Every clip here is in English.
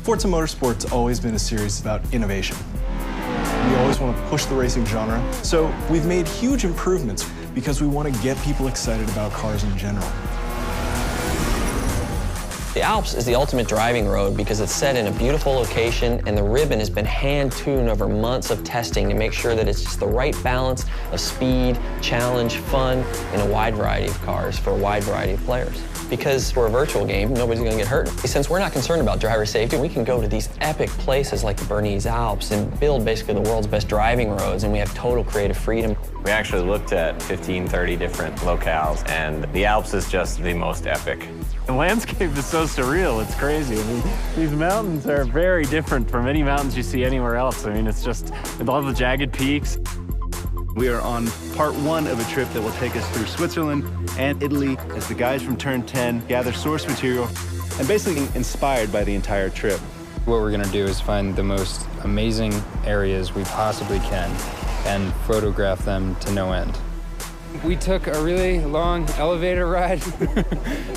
Forza Motorsport's always been a series about innovation. We always want to push the racing genre, so we've made huge improvements because we want to get people excited about cars in general. The Alps is the ultimate driving road because it's set in a beautiful location and the ribbon has been hand-tuned over months of testing to make sure that it's just the right balance of speed, challenge, fun, in a wide variety of cars for a wide variety of players. Because we're a virtual game, nobody's going to get hurt. Since we're not concerned about driver safety, we can go to these epic places like the Bernese Alps and build basically the world's best driving roads, and we have total creative freedom. We actually looked at 15, 30 different locales, and the Alps is just the most epic. The landscape is so surreal, it's crazy. I mean, these mountains are very different from any mountains you see anywhere else. I mean, it's just with all the jagged peaks. We are on part 1 of a trip that will take us through Switzerland and Italy as the guys from Turn 10 gather source material and basically inspired by the entire trip. What we're gonna do is find the most amazing areas we possibly can and photograph them to no end. We took a really long elevator ride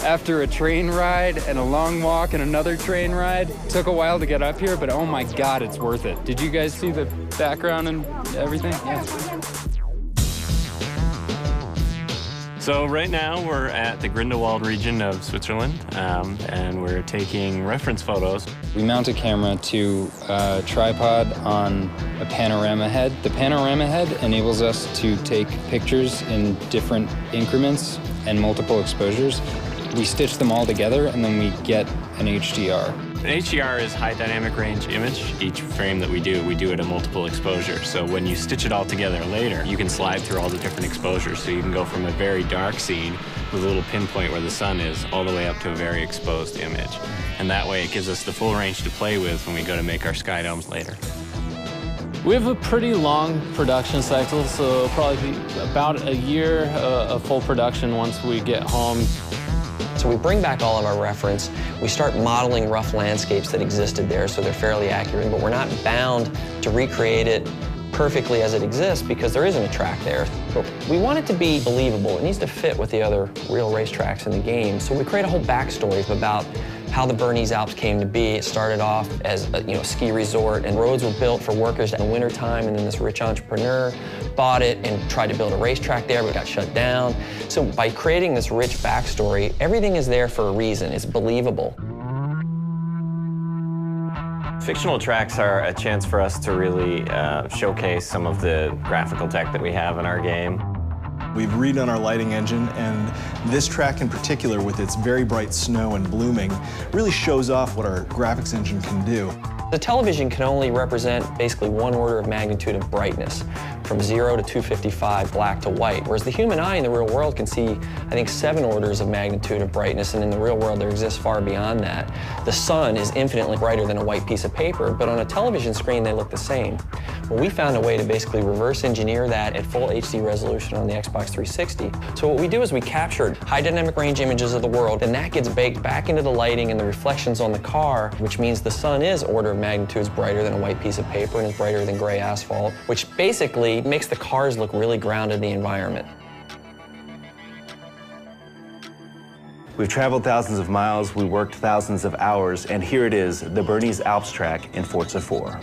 after a train ride and a long walk and another train ride. Took a while to get up here, but oh my God, it's worth it. Did you guys see the background and everything? Yeah. So right now we're at the Grindelwald region of Switzerland, and we're taking reference photos. We mount a camera to a tripod on a panorama head. The panorama head enables us to take pictures in different increments and multiple exposures. We stitch them all together and then we get an HDR. An HDR is high dynamic range image. Each frame that we do at a multiple exposure. So when you stitch it all together later, you can slide through all the different exposures. So you can go from a very dark scene with a little pinpoint where the sun is all the way up to a very exposed image. And that way it gives us the full range to play with when we go to make our sky domes later. We have a pretty long production cycle, so probably about a year of full production once we get home. So we bring back all of our reference, we start modeling rough landscapes that existed there so they're fairly accurate, but we're not bound to recreate it perfectly as it exists because there isn't a track there. But we want it to be believable. It needs to fit with the other real racetracks in the game. So we create a whole backstory about how the Bernese Alps came to be. It started off as a ski resort, and roads were built for workers in the wintertime, and then this rich entrepreneur bought it and tried to build a racetrack there, but it got shut down. So by creating this rich backstory, everything is there for a reason. It's believable. Fictional tracks are a chance for us to really showcase some of the graphical tech that we have in our game. We've redone our lighting engine, and this track in particular, with its very bright snow and blooming, really shows off what our graphics engine can do. The television can only represent basically one order of magnitude of brightness, from 0 to 255, black to white, whereas the human eye in the real world can see, I think, 7 orders of magnitude of brightness, and in the real world there exists far beyond that. The sun is infinitely brighter than a white piece of paper, but on a television screen they look the same. Well, we found a way to basically reverse engineer that at full HD resolution on the Xbox 360. So what we do is we captured high dynamic range images of the world, and that gets baked back into the lighting and the reflections on the car, which means the sun is order of magnitudes brighter than a white piece of paper and is brighter than gray asphalt, which basically makes the cars look really grounded in the environment. We've traveled thousands of miles, we worked thousands of hours, and here it is, the Bernese Alps track in Forza 4.